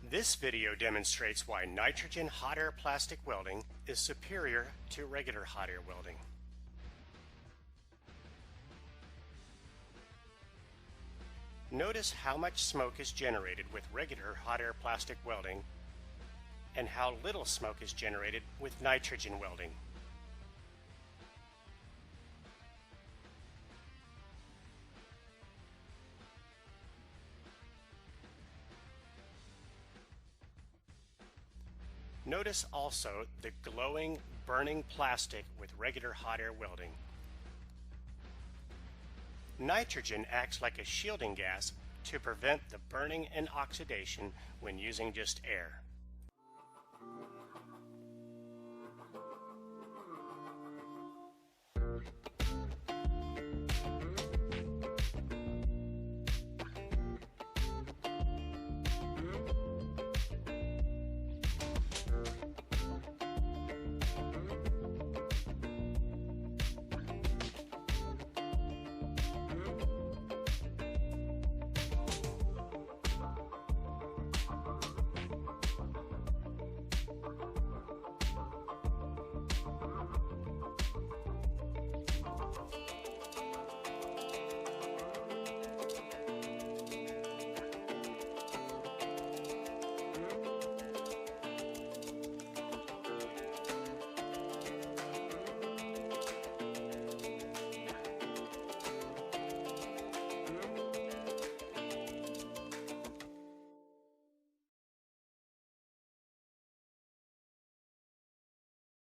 This video demonstrates why nitrogen hot air plastic welding is superior to regular hot air welding. Notice how much smoke is generated with regular hot air plastic welding and how little smoke is generated with nitrogen welding. Notice also the glowing, burning plastic with regular hot air welding. Nitrogen acts like a shielding gas to prevent the burning and oxidation when using just air.